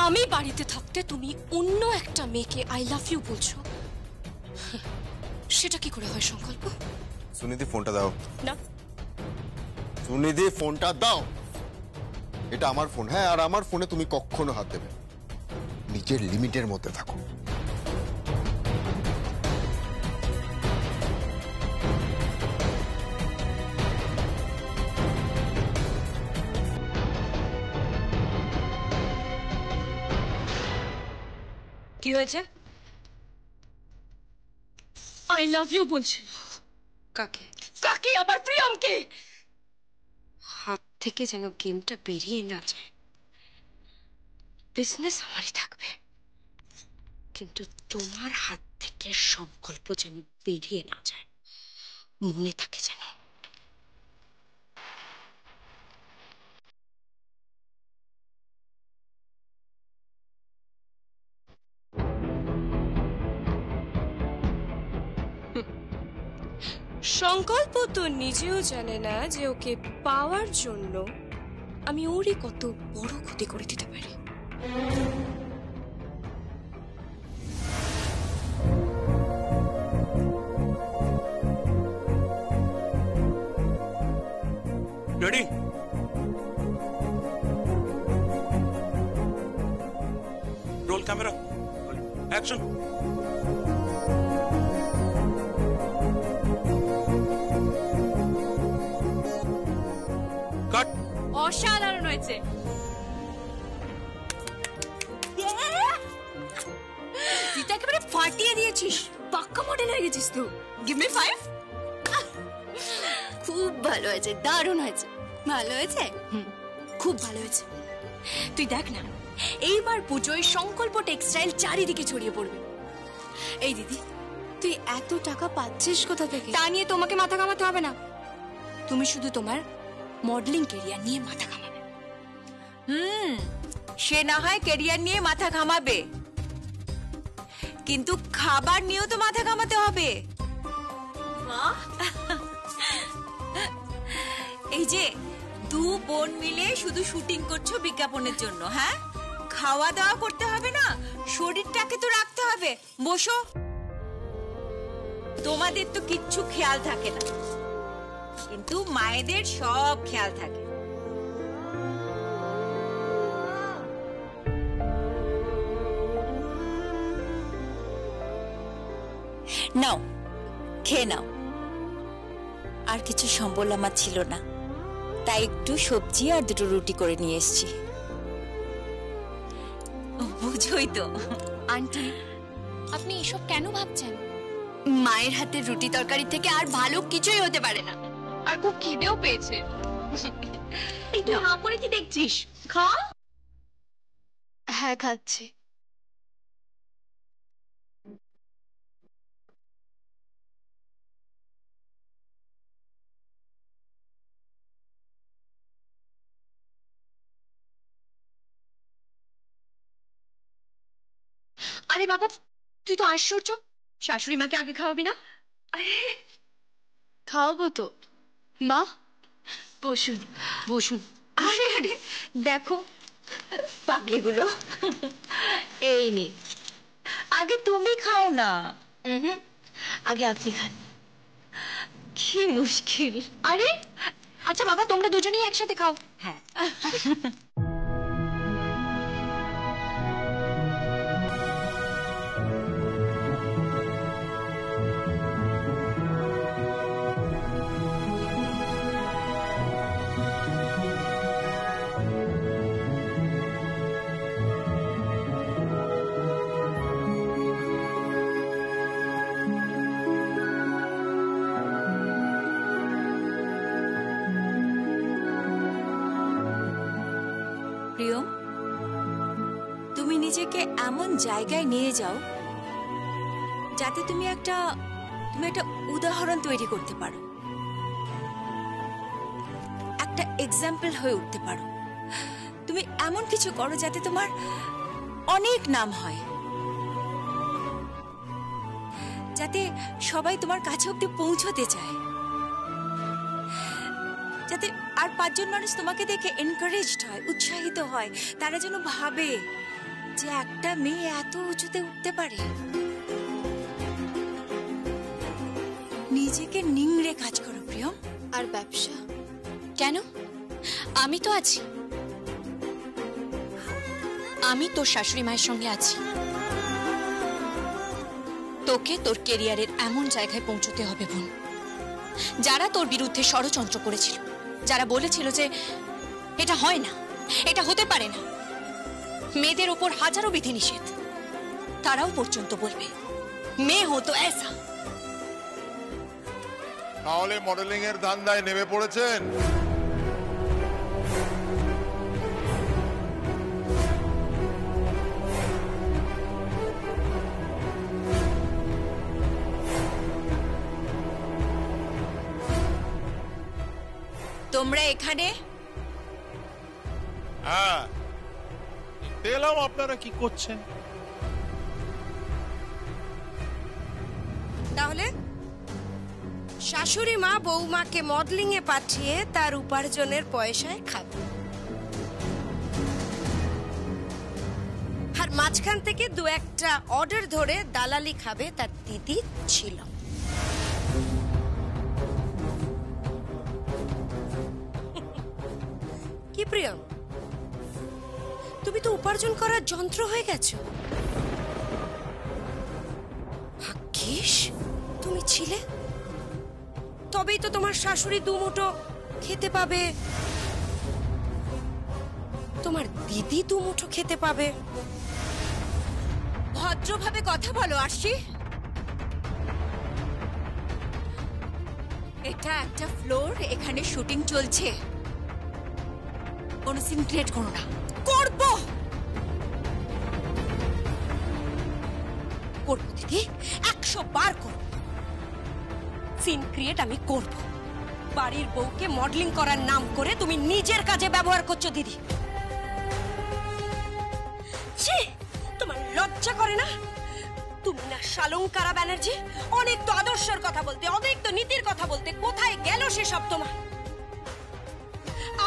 আমি বাড়িতে থাকতে তুমি অন্য একটা মেয়েকে আই লাভ ইউ বলছো, সেটা কি করে হয় সংকল্প? সুনিধি ফোনটা দাও। না সুনিধি ফোনটা দাও। এটা আমার ফোন। হ্যাঁ, আর আমার ফোনে তুমি কখনো হাত দেবে না। নিজের লিমিটের মধ্যে থাকো। কি হয়েছে? আই লাভ ইউ বলছি। কাকে? কাকে? আবার প্রিয়মকে। হাত থেকে যেন গেমটা বেরিয়ে না যায়। বিজনেস আমারই থাকবে, কিন্তু তোমার হাত থেকে সংকল্প যেন বেরিয়ে না যায়, মনে থাকে যেন। সংকল্প তো নিজেও জানে না যে ওকে পাওয়ার জন্য আমি ওরই কত বড় ক্ষতি করে দিতে পারি। Ready? Roll camera, action. Cut. অসাধারণ হয়েছে। তুই তো একেবারে ফাটিয়ে দিয়েছিস, পাক্কা মডেল হয়ে গেছিস তুই। Give me 5। খুব ভালো হয়েছে, দারুণ হয়েছে। ভালো হয়েছে? খুব ভালো হয়েছে। তুই দেখ না, এইবার পুজোয় সংকল্প টেক্সটাইল চারিদিকে ছড়িয়ে পড়বে। এই দিদি, তুই এত টাকা পাচ্ছিস কোথা থেকে? তা নিয়ে তোমাকে মাথা ঘামাতে হবে না। তুমি শুধু তোমার মডেলিং ক্যারিয়ার নিয়ে মাথা ঘামাবে। সে না হয় ক্যারিয়ার নিয়ে মাথা ঘামাবে, কিন্তু খাবার নিয়েও তো মাথা ঘামাতে হবে। এই যে দু বোন মিলে শুধু শুটিং করছো বিজ্ঞাপনের জন্য, হ্যাঁ? খাওয়া দাওয়া করতে হবে না? শরীরটাকে তো রাখতে হবে। বসো। তোমাদের তো কিচ্ছু খেয়াল থাকে না, কিন্তু মায়েদের সব খেয়াল থাকে। নাও, খেয়ে নাও। আর কিছু সম্বল আমার ছিল না, তাই একটু সবজি আর দুটো রুটি করে নিয়ে এসেছি। বুঝোই তো। আন্টি, আপনি এসব কেন ভাবছেন? মায়ের হাতের রুটি তরকারি থেকে আর ভালো কিছুই হতে পারে না। আর খুব খিদেও পেয়েছে। এই তুই হাঁ করে কি দেখছিস? খা। হ্যাঁ, খাচ্ছি। আরে বাবা, তুই তো আশ্চর্য, শাশুড়ি মাকে আগে খাওয়াবি না? খাওয়াবো তো। মা, বসুন বসুন। আরে আরে, দেখো পাগলিগুলো। এই নে, আগে তুমি খাও না। আগে আপনি খান। কি মুশকিল। আরে আচ্ছা বাবা, তোমরা দুজনেই একসাথে খাও। হ্যাঁ। প্রিয়ম, তুমি নিজেকে এমন জায়গায় নিয়ে যাও যাতে তুমি একটা উদাহরণ তৈরি করতে পারো, একটা এক্সাম্পল হয়ে উঠতে পারো। তুমি এমন কিছু করো যাতে তোমার অনেক নাম হয়, যাতে সবাই তোমার কাছে অব্দি পৌঁছতে চায়, যাতে আর 5 জন মানুষ তোমাকে দেখে এনকারেজড হয়, উৎসাহিত হয়। তারা যেন ভাবে যে একটা মেয়ে এত উঁচুতে উঠতে পারে। নিজেকে নিংড়ে কাজ করো প্রিয়ম। আর ব্যবসা? কেন? আমি তো আছি, আমি তোর শাশুড়ি মায়ের সঙ্গে আছি। তোকে তোর কেরিয়ারের এমন জায়গায় পৌঁছতে হবে বোন। যারা তোর বিরুদ্ধে ষড়যন্ত্র করেছিল, যারা বলেছিল যে এটা হয় না, এটা হতে পারে না, মেয়েদের ওপর হাজারো বিধিনিষেধ, তারাও পর্যন্ত বলবে মেয়ে হতো এসা। তাহলে মডেলিং এর ধান্দায় নেমে পড়েছেন? তোমরা এখানে? হ্যাঁ, দেখলাম আপনারা কি করছেন। তাহলে শাশুড়ি মা বৌমাকে মডেলিং এ পাঠিয়ে তার উপার্জনের পয়সায় খাবে, আর মাঝখান থেকে দু একটা অর্ডার ধরে দালালি খাবে তার দিদি ছিল। কি প্রিয়ম, তুমি তো উপার্জন করার যন্ত্র হয়ে গেছো। ভাগ্যিস তুমি ছিলে, তবেই তো তোমার শাশুড়ি দুমুঠো খেতে পাবে, তোমার দিদি দুমুঠো খেতে পাবে। ভদ্রভাবে কথা বলো আরশি। এটা একটা ফ্লোর, এখানে শুটিং চলছে, কোনো সিন ক্রিয়েট করো না। করবো করবো দিদি, 100 বার করবো। সিন ক্রিয়েট আমি করব। বাড়ির বউকে মডেলিং করার নাম করে তুমি নিজের কাজে ব্যবহার করছো দিদি। ছি, তোমার লজ্জা করে না? তুমি না শালঙ্কারা ব্যানার্জি, অনেক তো আদর্শের কথা বলতে, অনেক তো নীতির কথা বলতে, কোথায় গেল সেসব তোমার?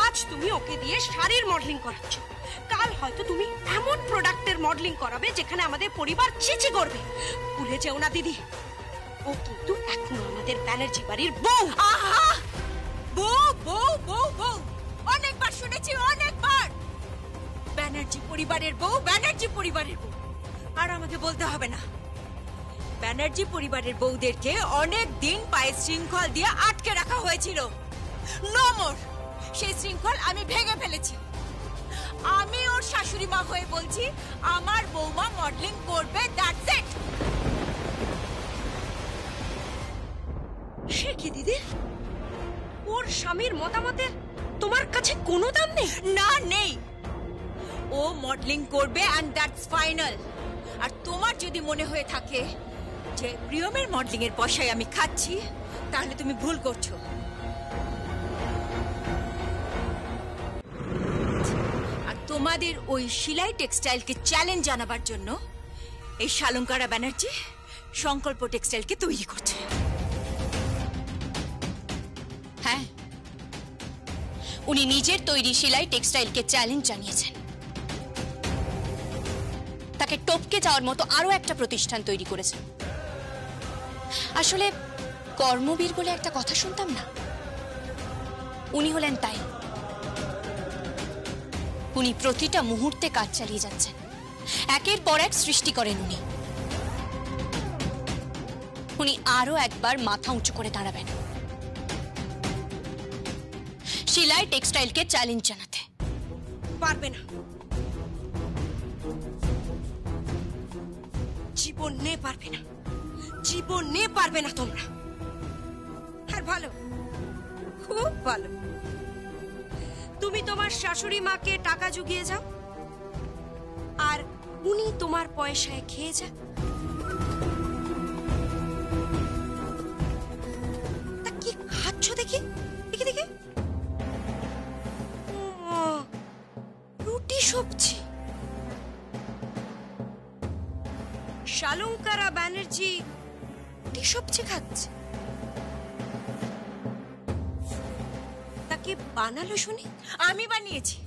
আজ তুমি ওকে দিয়ে শাড়ির মডেলিং করাচ্ছ, কাল হয়তো তুমি এমন প্রোডাক্টের মডেলিং করাবে যেখানে আমাদের পরিবার চিচি করবে। ভুলে যেও না দিদি, ও কিন্তু এখনো আমাদের ব্যানার্জি বাড়ির বউ। আহা, বউ বউ বউ বউ, অনেকবার শুনেছি, অনেকবার। ব্যানার্জি পরিবারের বউ, ব্যানার্জি পরিবারের বউ। আর আমাকে বলতে হবে না, ব্যানার্জি পরিবারের বউদেরকে অনেক দিন পায়ে শৃঙ্খল দিয়ে আটকে রাখা হয়েছিল। নো মোর, সেই শৃঙ্খল আমি ভেঙে ফেলেছি। আমি ওর শাশুড়ি মা হয়ে বলছি, আমার বৌমা মডেলিং করবে, দ্যাটস ইট। সে কি দিদি, ওর স্বামীর মতামতের তোমার কাছে কোনো দাম নেই? না, নেই। ও মডেলিং করবে এন্ড দ্যাটস ফাইনাল। আর তোমার যদি মনে হয়ে থাকে যে প্রিয়মের মডেলিং এর পয়সায় আমি খাচ্ছি, তাহলে তুমি ভুল করছো। আর তোমাদের ওই শিলাই টেক্সটাইলকে চ্যালেঞ্জ জানাবার জন্য এই শালঙ্কারা ব্যানার্জি সংকল্প টেক্সটাইলকে তৈরি করছে। হ্যাঁ, উনি নিজের তৈরি সেলাই টেক্সটাইলকে চ্যালেঞ্জ জানিয়েছেন। তাকে টপকে যাওয়ার মতো আরো একটা প্রতিষ্ঠান তৈরি করেছেন। আসলে কর্মবীর বলে একটা কথা শুনতাম না, উনি হলেন তাই। উনি প্রতিটা মুহূর্তে কাজ চালিয়ে যাচ্ছেন, একের পর এক সৃষ্টি করেন উনি। উনি আরো একবার মাথা উঁচু করে দাঁড়াবেন সেলাই টেক্সটাইলকে চ্যালেঞ্জ জানাতে। পারবে না, জীবনে পারবে না, জীবনে পারবে না তোমরা। আর ভালো, খুব ভালো, তুমি তোমার শাশুড়ি মাকে টাকা জুগিয়ে যাও, আর উনি তোমার পয়সায় খেয়ে যান। তা কি খাচ্ছ দেখি, দেখি দেখি। রুটি সবজি। শালঙ্কারা ব্যানার্জি রুটি সবজি খাচ্ছে, তাকে বানালো শুনি? আমি বানিয়েছি।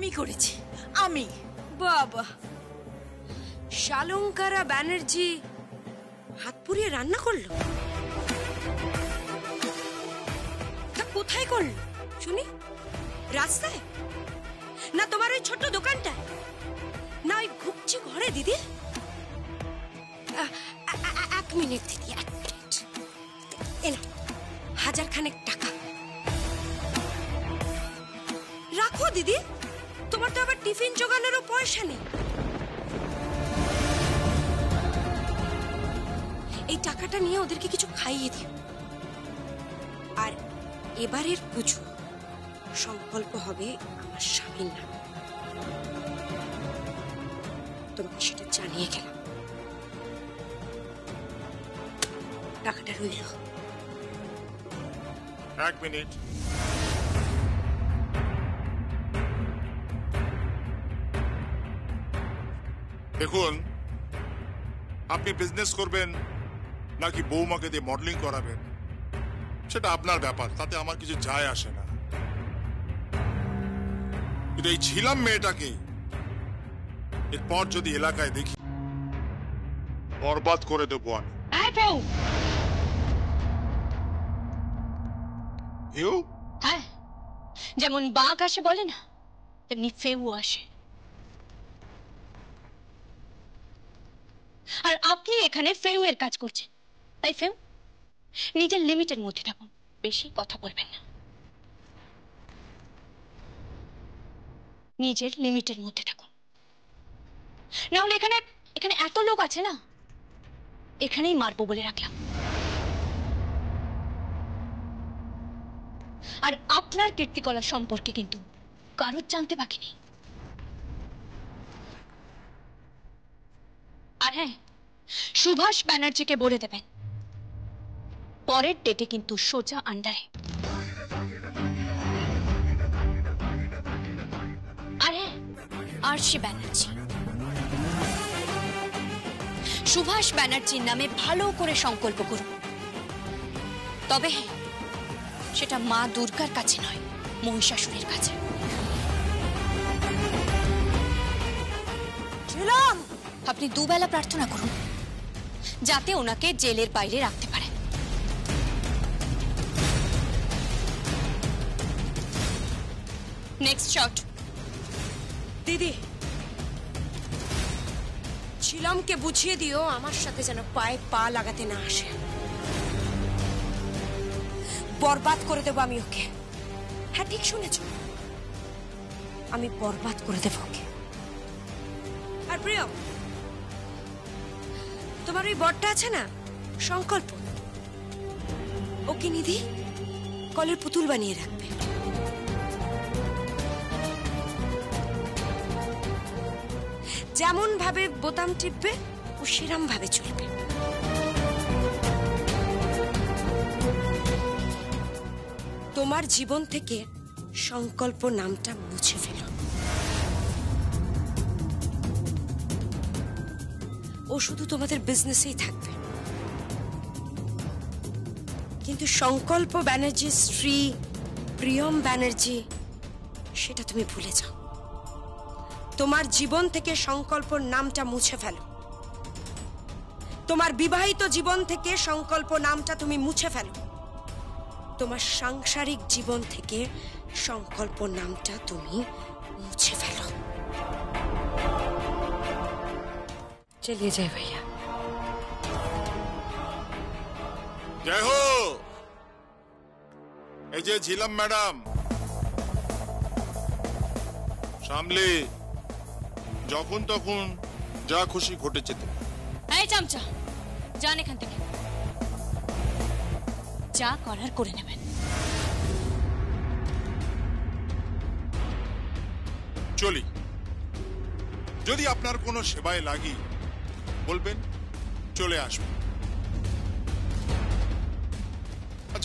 আমি করেছি, আমি। বাবা, শালঙ্কারা ব্যানার্জি হাত পুড়িয়ে রান্না করলো? তা কোথায় করলো শুনি? রাস্তায়? না তোমার ওই ছোট্ট দোকানটায়? না ওই ভুগছি ঘরে? দিদি এক মিনিট দিদি, এক মিনিট। এলো 1000 খানেক টাকা রাখো দিদি, তোমার তো আবার টিফিন জোগানোরও পয়সা নেই। এই টাকাটা নিয়ে ওদেরকে কিছু খাইয়ে দিও। আর এবারের পুজো সংকল্প হবে আমার স্বামীর নাম। তোমাকে সেটা জানিয়ে গেলাম। টাকাটা রইল। 1 মিনিট। দেখুন, আপনি বিজনেস করবেন নাকি বৌমাকে দিয়ে মডেলিং করাবেন সেটা আপনার ব্যাপার, তাতে আমার কিছু যায় আসে না। কিন্তু এই ঝিলাম মেয়েটাকে এরপর যদি এলাকায় দেখি বরবাদ করে দেবো আমি। হ্যাঁ, যেমন বাঘ আসে বলে না, তেমনি ফেউ আসে। আর আপনি এখানে ফেউ এর কাজ করছেন। তাই ফেউ, নিজের লিমিটের মধ্যে থাকুন, বেশি কথা বলবেন না। নিজের লিমিটের মধ্যে থাকুন, না হলে এখানে এখানে এত লোক আছে না, এখানেই মারবো বলে রাখলাম। আর আপনার কীর্তিকলাপ সম্পর্কে কিন্তু কারোর জানতে বাকি নেই। আর হ্যাঁ, সুভাষ ব্যানার্জিকে বলে দেবেন পরের ডেটে কিন্তু সোজা আন্ডারে। আর হ্যাঁ, আরশি ব্যানার্জি, সুভাষ ব্যানার্জির নামে ভালো করে সংকল্প করুন। তবে হ্যাঁ, সেটা মা দুর্গার কাছে নয়, মহিষাসুরের কাছে। আপনি দুবেলা প্রার্থনা করুন যাতে ওনাকে জেলের বাইরে রাখতে পারে। Next shot. দিদি, ছিলামকে বুঝিয়ে দিও আমার সাথে যেন পায়ে পা লাগাতে না আসে। বরবাদ করে দেবো আমি ওকে। হ্যাঁ, ঠিক শুনেছ, আমি বরবাদ করে দেবো ওকে। আর প্রিয়, তোমার ওই বরটা আছে না সংকল্প, ওকে নিধি কলের পুতুল বানিয়ে রাখবে। যেমন ভাবে বোতাম টিপবে ও সেরম ভাবে চলবে। তোমার জীবন থেকে সংকল্প নামটা মুছে ফেলো। ও শুধু তোমাদের বিজনেসেই থাকবে, কিন্তু সংকল্প ব্যানার্জির স্ত্রী প্রিয়ম ব্যানার্জি সেটা তুমি ভুলে যাও। তোমার জীবন থেকে সংকল্প নামটা মুছে ফেলো। তোমার বিবাহিত জীবন থেকে সংকল্প নামটা তুমি মুছে ফেলো। তোমার সাংসারিক জীবন থেকে সংকল্প নামটা তুমি মুছে ফেলো। চলিয়ে যায় ভাইয়া। জয় হো। এই যে ঝিলাম ম্যাডাম, সামলে যখন তখন যা খুশি ঘটে যেতে। এই চামচা, যান এখান থেকে, যা করার করে নেবেন। চলি, যদি আপনার কোনো সেবায় লাগি বলবেন, চলে আসবেন।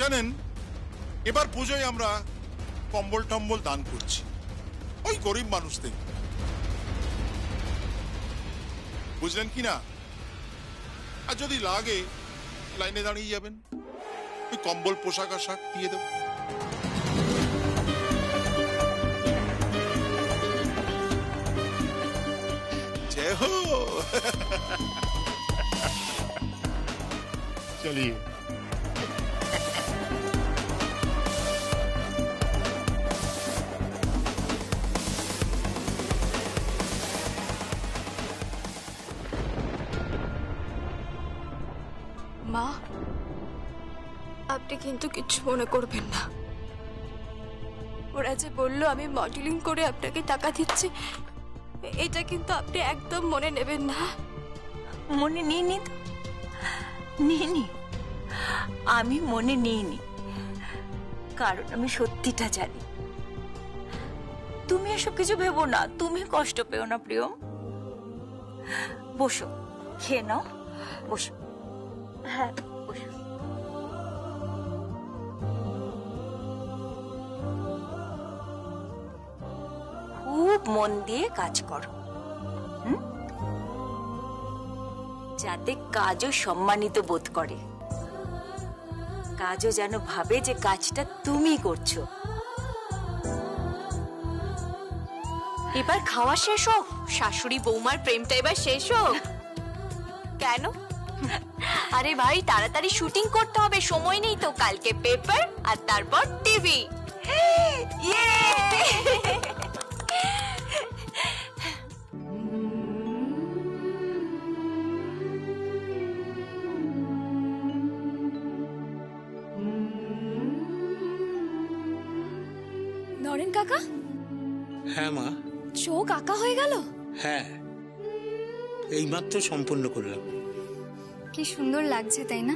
জানেন, এবার পুজোয় আমরা কম্বল টম্বল দান করছি ওই গরিব মানুষদের, বুঝলেন কি না? আর যদি লাগে লাইনে দাঁড়িয়ে যাবেন, ওই কম্বল পোশাক আশাক দিয়ে দেব। चलिए মা, আপনি কিন্তু কিচ্ছু মনে করবেন না। ওরা যে বললো আমি মডেলিং করে আপনাকে টাকা দিচ্ছি, এটা কিন্তু আপনি একদম মনে নেবেন না। মনে নিইনি তো, নিইনি, আমি মনে নিইনি, কারণ আমি সত্যিটা জানি। তুমি এসব কিছু ভেবো না, তুমি কষ্ট পেও না প্রিয়ম। বসো, খেয়ে নাও, বসো। হ্যাঁ বসো। খুব মন দিয়ে কাজ করো, যাতে কাজও সম্মানিত বোধ করে, কাজও যেন ভাবে যে কাজটা তুমি করছো। এবার খাওয়া শেষ হোক, শাশুড়ি বৌমার প্রেমটা এবার শেষ হোক। কেন? আরে ভাই, তাড়াতাড়ি শুটিং করতে হবে, সময় নেই তো। কালকে পেপার আর তারপর টিভি। নরেন কাকা, হ্যাঁ মা। চোখ আঁকা হয়ে গেল। হ্যাঁ, এইমাত্র সম্পূর্ণ করলাম। কি সুন্দর লাগছে, তাই না?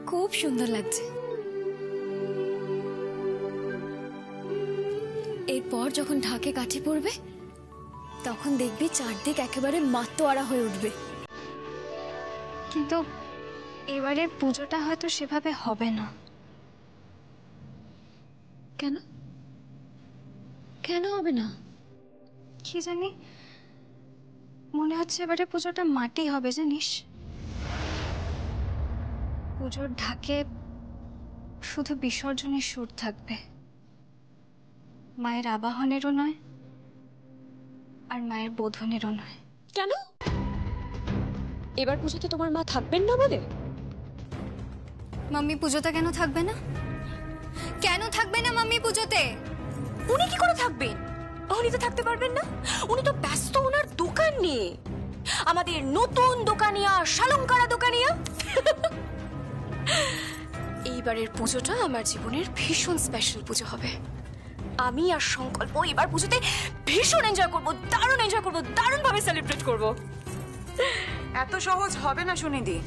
খুব সুন্দর লাগছে। এরপর যখন ঢাকে কাঠি পড়বে, তখন দেখবি চারদিক একেবারে মাতোয়ারা হয়ে উঠবে। কিন্তু এবারের পুজোটা হয়তো সেভাবে হবে না। কেন? কেন হবে না? কি জানি, মনে হচ্ছে এবারে পুজোটা মাটি হবে, জানিস? পুজোর ঢাকে শুধু বিসর্জনের সুর থাকবে, মায়ের আবাহনেরও নয় আর মায়ের বোধনেরও নয়। কেন? এবার পুজোতে তোমার মা থাকবেন না বলে? মাম্মি পুজোতে কেন থাকবে না? কেন থাকবে না মাম্মি পুজোতে? উনি কি করে থাকবেন? উনি তো থাকতে পারবেন না, উনি তো ব্যস্ত ওনার দোকান নিয়ে। আমাদের নতুন দোকানিয়া, শালঙ্কারা দোকানিয়া। এইবারের পুজোটা আমার জীবনের ভীষণ স্পেশাল পুজো হবে। আমি আর সংকল্প এবার পুজোতে ভীষণ এনজয় করবো, দারুণ এনজয় করবো, দারুণ ভাবে সেলিব্রেট করবো। এত সহজ হবে না সুনিধি।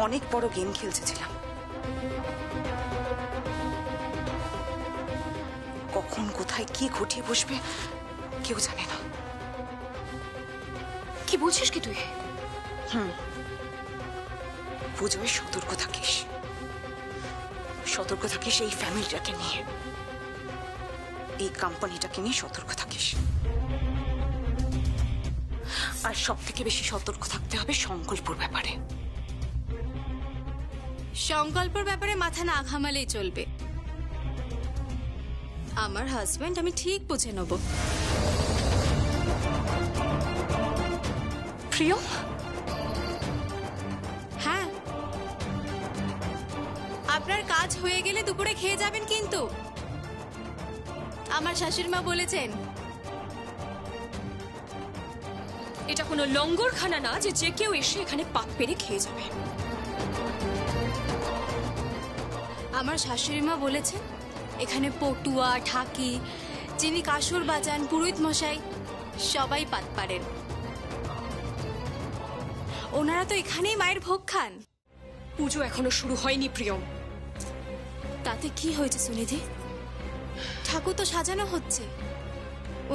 অনেক বড় গেম খেলছিলাম, কখন কোথায় কি ঘটিয়ে বসবে কেউ জানে না। কি বলছিস কি তুই? পুজোয় সতর্ক থাকিস, সতর্ক থাকিস এই ফ্যামিলিটাকে নিয়ে, এই কোম্পানিটাকে নিয়ে সতর্ক থাকিস। আর সব থেকে বেশি সতর্ক থাকতে হবে সংকল্পর ব্যাপারে। সংকল্পর ব্যাপারে মাথা না ঘামালেই চলবে। আমার হাজবেন্ড আমি ঠিক বুঝে নেব। প্রিয়, হ্যাঁ, আপনার কাজ হয়ে গেলে দুপুরে খেয়ে যাবেন কিন্তু। আমার শাশুড়ি মা বলেছেন। এটা কোনো লঙ্গরখানা না যে যে কেউ এসে এখানে পাক পেরে খেয়ে যাবে। আমার শাশুড়ি মা বলেছেন এখানে পটুয়া, ঢাকি, যিনি কাসর বাজান, পুরোহিত মশাই সবাই পাত পারেন। ওনারা তো এখানেই মায়ের ভোগ খান। পুজো এখনো শুরু হয়নি প্রিয়ম। তাতে কি হয়েছে সুনিধি? ঠাকুর তো সাজানো হচ্ছে।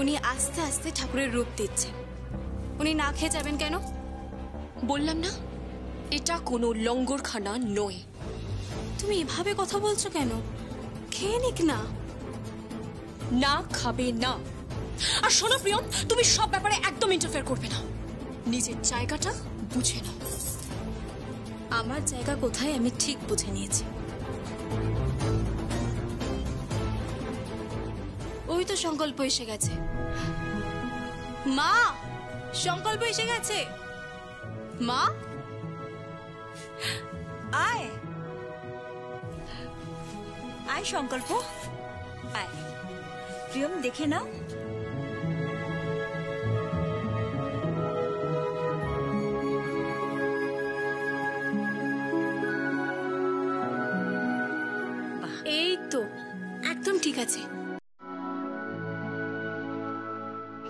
উনি আস্তে আস্তে ঠাকুরের রূপ দিচ্ছেন। উনি না খেয়ে যাবেন কেন? বললাম না, এটা কোনো লঙ্গরখানা নয়। তুমি এভাবে কথা বলছো কেন? খেয়ে নিক না। না, খাবে না। আর শোনো প্রিয়ম, তুমি সব ব্যাপারে একদম ইন্টারফেয়ার করবে না। নিজের জায়গাটা বুঝে নাও। আমার জায়গা কোথায় আমি ঠিক বুঝে নিয়েছি। ওই ওই তো সংকল্প এসে গেছে। মা, সংকল্প এসে গেছে। মা, আয় আয় সংকল্প, আয়। প্রিয়ম, দেখে নাও। এই তো একদম ঠিক আছে।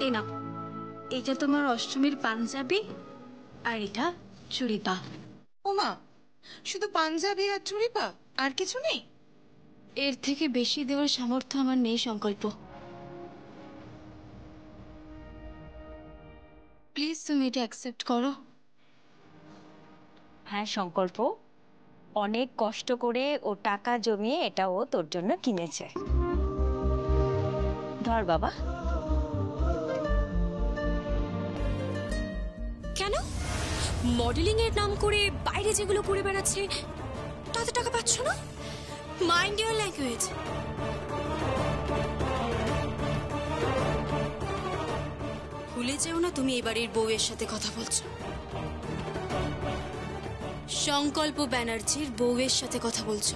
এই নাও, এটা তোমার অষ্টমীর পাঞ্জাবি আর এটা চুড়িপা। ওমা, শুধু পাঞ্জাবি আর চুড়িপা, আর কিছু নেই? এর থেকে বেশি দেওয়ার সামর্থ্য আমার নেই সংকল্প। প্লিজ তুমি এটা অ্যাকসেপ্ট করো। হ্যাঁ সংকল্প, অনেক কষ্ট করে ও টাকা জমিয়ে এটা ও তোর জন্য কিনেছে। ধর বাবা। কেন? মডেলিং এর নাম করে বাইরে যেগুলো করে বেড়াচ্ছে তাতে টাকা পাচ্ছ না? Mind your language. ভুলে যেও না তুমি এবারের বউয়ের সাথে কথা বলছো। সংকল্প ব্যানার্জির বউয়ের সাথে কথা বলছো।